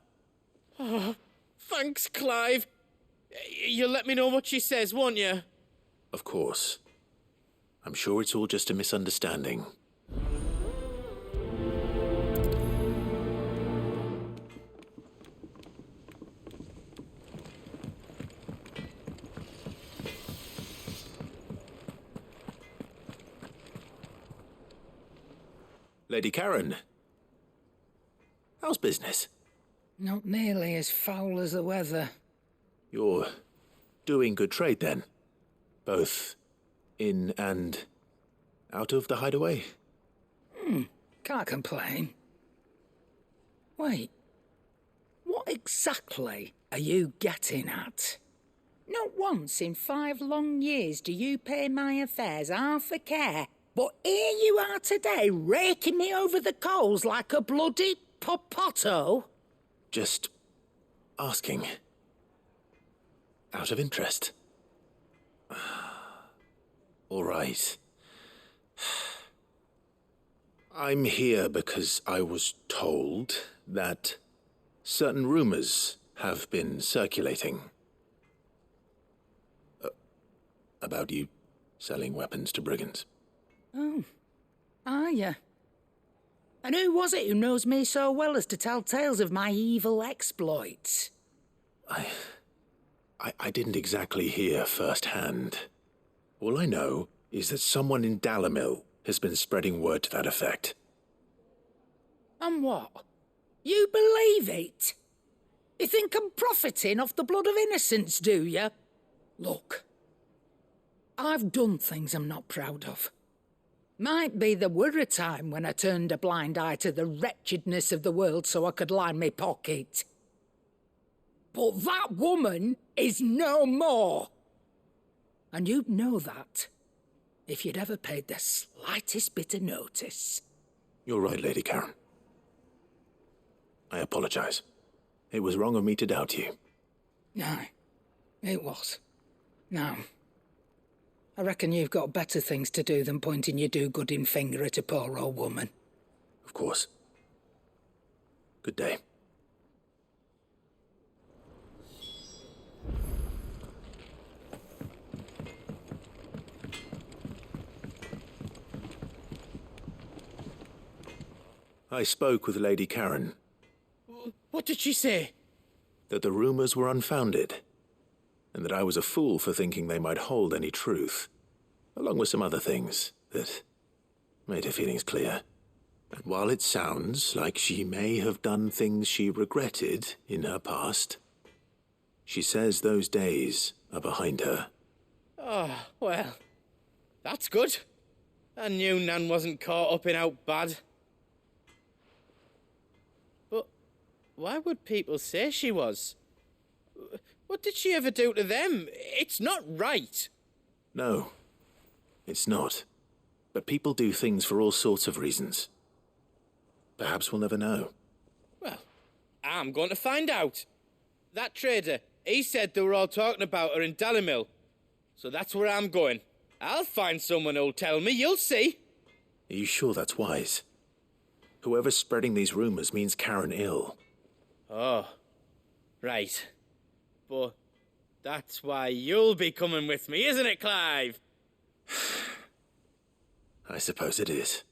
Oh, thanks, Clive. You'll let me know what she says, won't you? Of course. I'm sure it's all just a misunderstanding. Lady Karen. How's business? Not nearly as foul as the weather. You're doing good trade, then? Both in and out of the hideaway? Can't complain. Wait. What exactly are you getting at? Not once in 5 long years do you pay my affairs half a care. But here you are today, raking me over the coals like a bloody popoto. Just asking. Out of interest. All right. I'm here because I was told that certain rumors have been circulating about you selling weapons to brigands. Oh, are you? And who was it who knows me so well as to tell tales of my evil exploits? I didn't exactly hear firsthand. All I know is that someone in Dalimil has been spreading word to that effect. And what? You believe it? You think I'm profiting off the blood of innocents, do you? Look, I've done things I'm not proud of. Might be there were a time when I turned a blind eye to the wretchedness of the world so I could line my pocket. But that woman is no more. And you'd know that if you'd ever paid the slightest bit of notice. You're right, Lady Karen. I apologize. It was wrong of me to doubt you. Aye, it was. Now, I reckon you've got better things to do than pointing your do-gooding finger at a poor old woman. Of course. Good day. I spoke with Lady Karen. What did she say? That the rumors were unfounded, and that I was a fool for thinking they might hold any truth, along with some other things that made her feelings clear. And while it sounds like she may have done things she regretted in her past, she says those days are behind her. Oh, well, that's good. I knew Nan wasn't caught up in out bad. But why would people say she was? What did she ever do to them? It's not right. No, it's not. But people do things for all sorts of reasons. Perhaps we'll never know. Well, I'm going to find out. That trader, he said they were all talking about her in Dalimil. So that's where I'm going. I'll find someone who'll tell me, you'll see. Are you sure that's wise? Whoever's spreading these rumors means Karen ill. Oh, right. But that's why you'll be coming with me, isn't it, Clive? I suppose it is.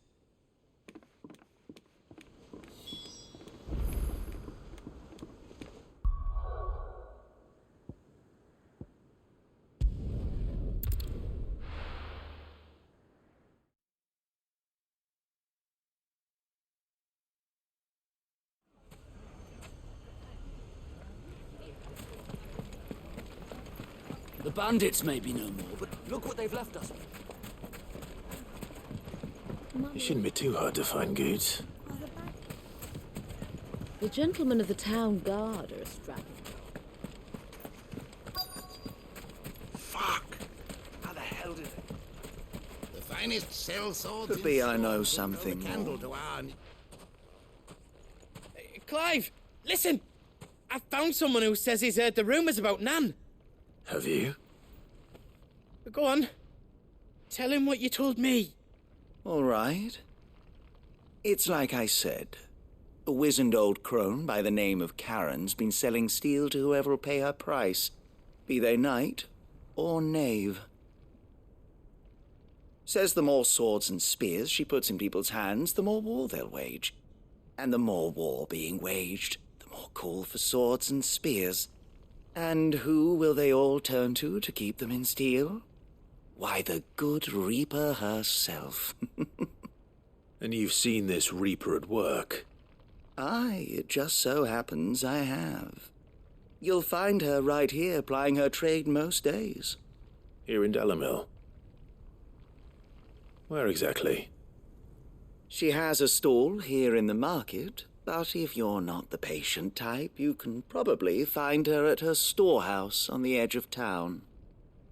The bandits may be no more, but look what they've left us. It shouldn't be too hard to find goods. The gentlemen of the town guard are strapping. Fuck! How the hell did it? The finest sell swords. Could be I know something Candle more. to our... Clive, listen! I found someone who says he's heard the rumours about Nan. Have you? Go on. Tell him what you told me. All right. It's like I said. A wizened old crone by the name of Karen's been selling steel to whoever will pay her price, be they knight or knave. Says the more swords and spears she puts in people's hands, the more war they'll wage. And the more war being waged, the more call for swords and spears. And who will they all turn to keep them in steel? Why, the good Reaper herself. And you've seen this Reaper at work? Aye, it just so happens I have. You'll find her right here plying her trade most days. Here in Dalimil? Where exactly? She has a stall here in the market, but if you're not the patient type, you can probably find her at her storehouse on the edge of town.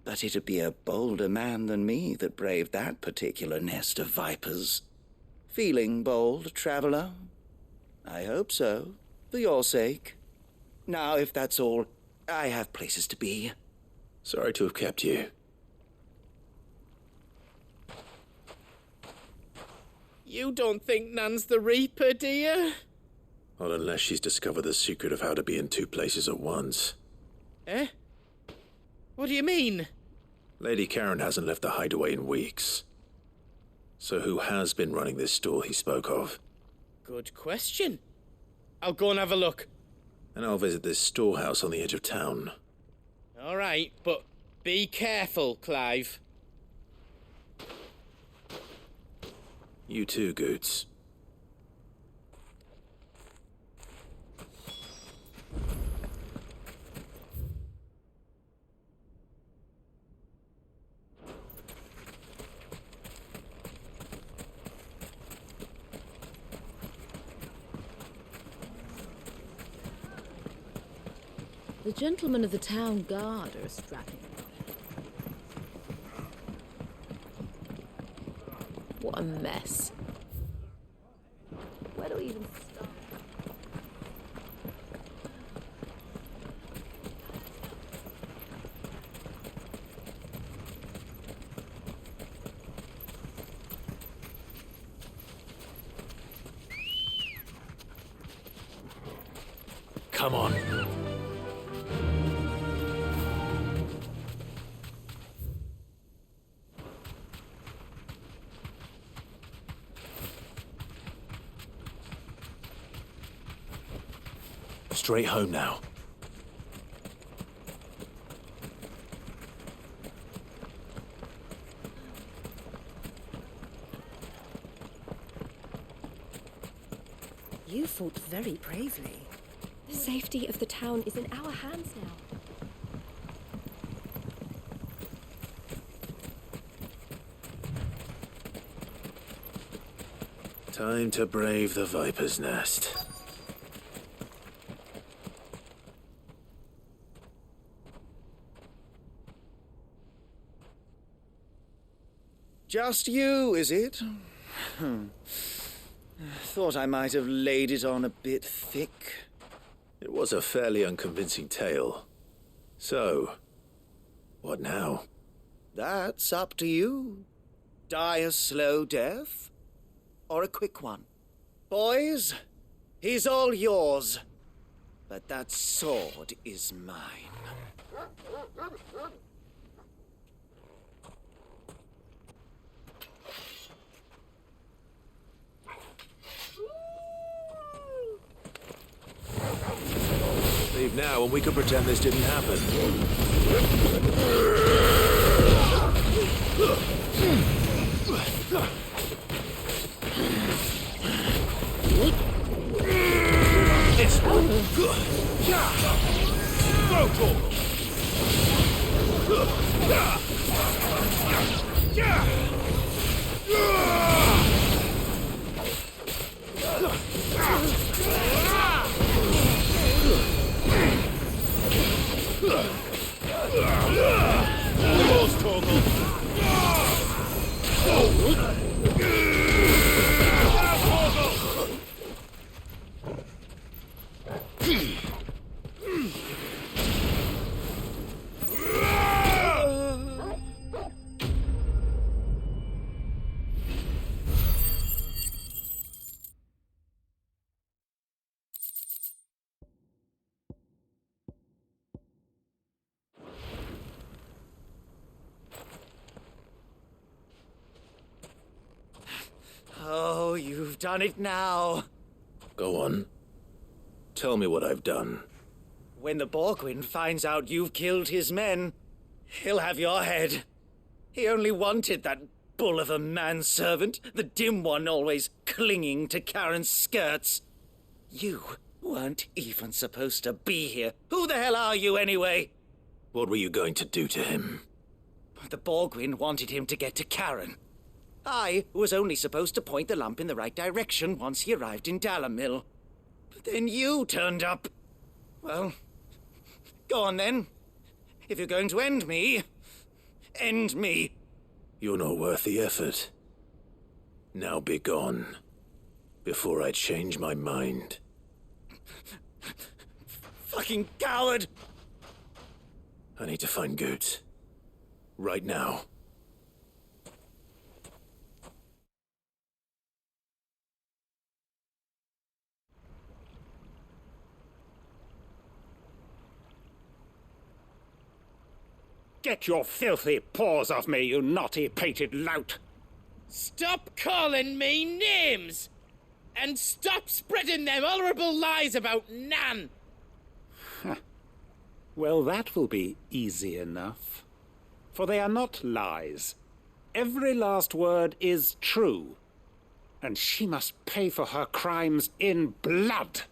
But it'd be a bolder man than me that braved that particular nest of vipers. Feeling bold, traveler? I hope so, for your sake. Now, if that's all, I have places to be. Sorry to have kept you. You don't think Nan's the Reaper, do you? Not unless she's discovered the secret of how to be in two places at once. Eh? What do you mean? Lady Karen hasn't left the hideaway in weeks. So who has been running this store he spoke of? Good question. I'll go and have a look. And I'll visit this storehouse on the edge of town. All right, but be careful, Clive. You too, Goots. The gentlemen of the town guard are strapping. What a mess. Where do we even start? Come on. Straight home now. You fought very bravely. The safety of the town is in our hands now. Time to brave the Viper's Nest. Just you, is it? Thought I might have laid it on a bit thick. It was a fairly unconvincing tale. So, what now? That's up to you. Die a slow death, or a quick one. Boys, he's all yours. But that sword is mine. Leave now and we could pretend this didn't happen. This one. Oh, you've done it now. Go on. Tell me what I've done. When the Borgwyn finds out you've killed his men, he'll have your head. He only wanted that bull of a manservant, the dim one always clinging to Karen's skirts. You weren't even supposed to be here. Who the hell are you anyway? What were you going to do to him? The Borgwyn wanted him to get to Karen. I was only supposed to point the lamp in the right direction once he arrived in Dalamil. But then you turned up. Well, go on then. If you're going to end me, end me. You're not worth the effort. Now be gone, before I change my mind. Fucking coward! I need to find Goots. Right now. Get your filthy paws off me, you naughty-pated lout! Stop calling me names! And stop spreading them horrible lies about Nan! Well, that will be easy enough. For they are not lies. Every last word is true. And she must pay for her crimes in blood.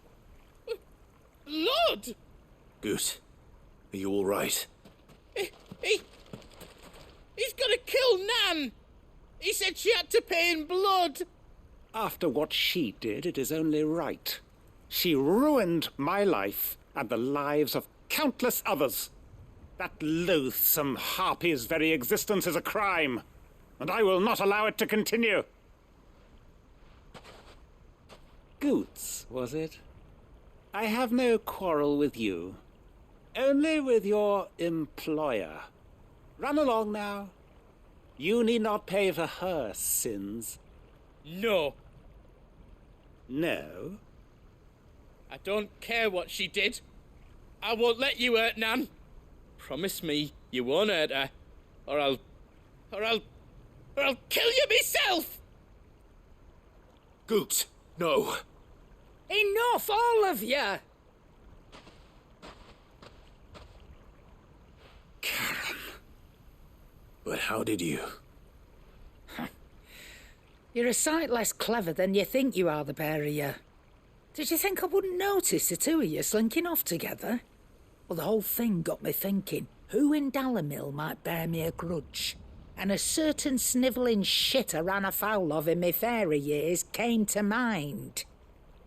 Blood? Goose, are you all right? He's gonna kill Nan! He said she had to pay in blood! After what she did, it is only right. She ruined my life and the lives of countless others. That loathsome harpy's very existence is a crime, and I will not allow it to continue. Goots, was it? I have no quarrel with you. Only with your employer. Run along now. You need not pay for her sins. No. No? I don't care what she did. I won't let you hurt Nan. Promise me you won't hurt her, or I'll kill you myself! Goots, no. Enough, all of you! But how did you? You're a sight less clever than you think you are, the pair of you. Did you think I wouldn't notice the two of you slinking off together? Well, the whole thing got me thinking, who in Dalimil might bear me a grudge? And a certain snivelling shit I ran afoul of in my fairy years came to mind.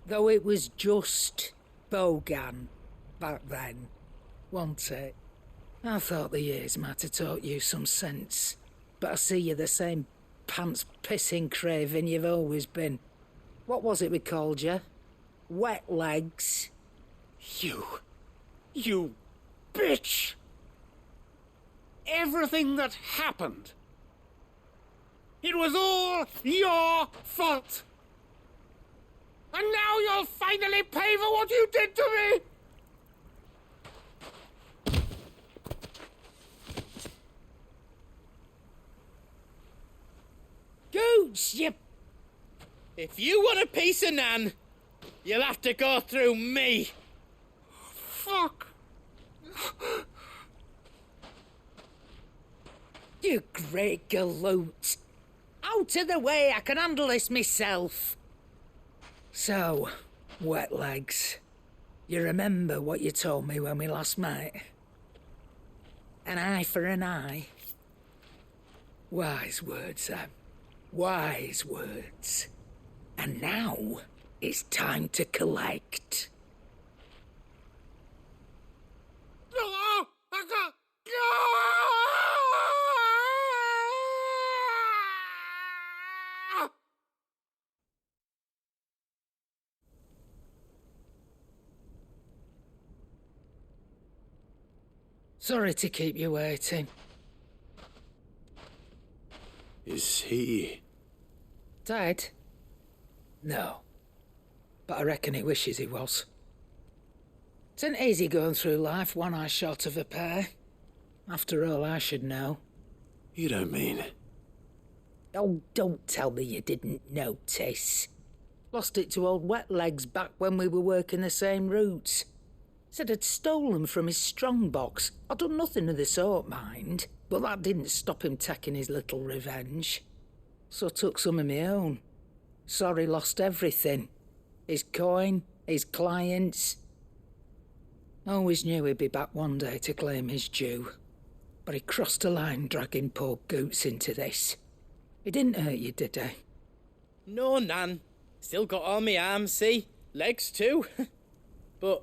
Though it was just Bogan back then, wasn't it? I thought the years might have taught you some sense, but I see you're the same pants-pissing craven you've always been. What was it we called you? Wet legs? You bitch! Everything that happened, it was all your fault! And now you'll finally pay for what you did to me! Goots, you... If you want a piece of Nan, you'll have to go through me. Fuck! You great galoot! Out of the way, I can handle this myself. So, wet legs, you remember what you told me when we last met? An eye for an eye. Wise words, Sam. Wise words. And now, it's time to collect. Sorry to keep you waiting. Is he... Dead? No. But I reckon he wishes he was. It ain't easy going through life one eye short of a pair. After all, I should know. You don't mean... Oh, don't tell me you didn't notice. Lost it to old Wet Legs back when we were working the same routes. Said I'd stolen from his strongbox. I'd done nothing of the sort, mind. But that didn't stop him taking his little revenge. So I took some of my own. Sorry, lost everything. His coin, his clients. Always knew he'd be back one day to claim his due. But he crossed a line dragging poor Goots into this. He didn't hurt you, did he? No, Nan. Still got all my arms, see? Legs too. But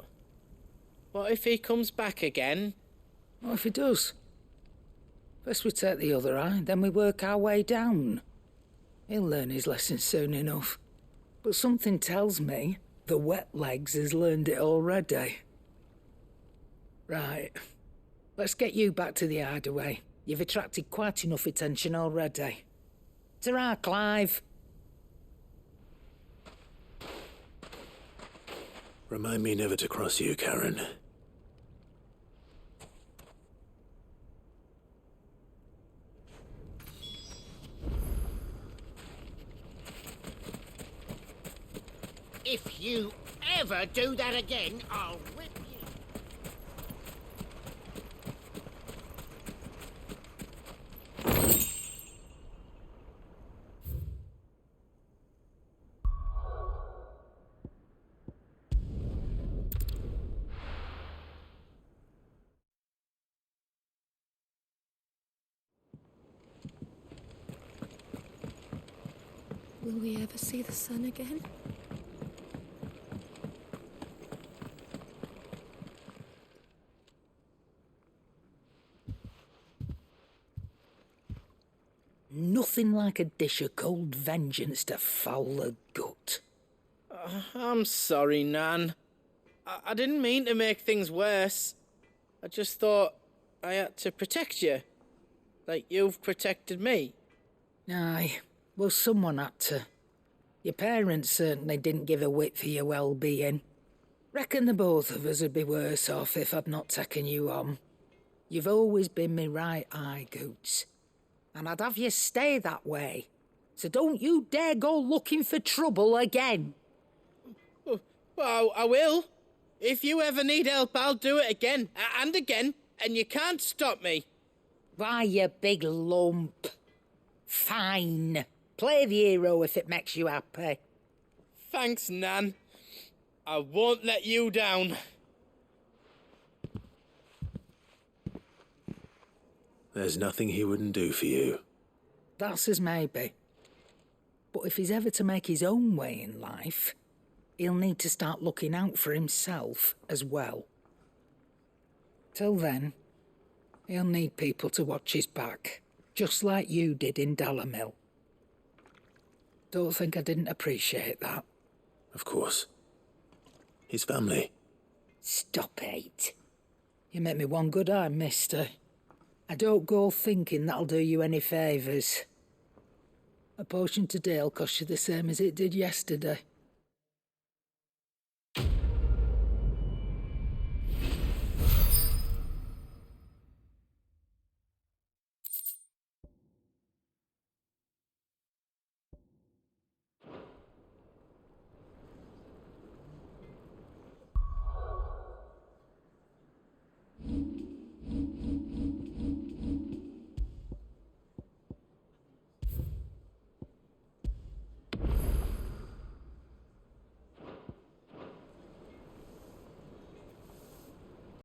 what if he comes back again? What if he does? First we take the other eye, then we work our way down. He'll learn his lesson soon enough. But something tells me the Wet Legs has learned it already. Right. Let's get you back to the hideaway. You've attracted quite enough attention already. Ta-ra, Clive. Remind me never to cross you, Karen. If you ever do that again, I'll whip you. Will we ever see the sun again? Nothing like a dish of cold vengeance to foul the gut. I'm sorry, Nan. I didn't mean to make things worse. I just thought I had to protect you. Like you've protected me. Aye, well, someone had to. Your parents certainly didn't give a whit for your well-being. Reckon the both of us would be worse off if I'd not taken you on. You've always been me right eye, Goots. And I'd have you stay that way. So don't you dare go looking for trouble again. Well, I will. If you ever need help, I'll do it again and again, and you can't stop me. Why, you big lump. Fine. Play the hero if it makes you happy. Thanks, Nan. I won't let you down. There's nothing he wouldn't do for you. That's as maybe. But if he's ever to make his own way in life, he'll need to start looking out for himself as well. Till then, he'll need people to watch his back, just like you did in Dalamil. Don't think I didn't appreciate that. Of course. His family. Stop it. You make me one good eye, mister. I don't go thinking that'll do you any favours. A potion today'll cost you the same as it did yesterday.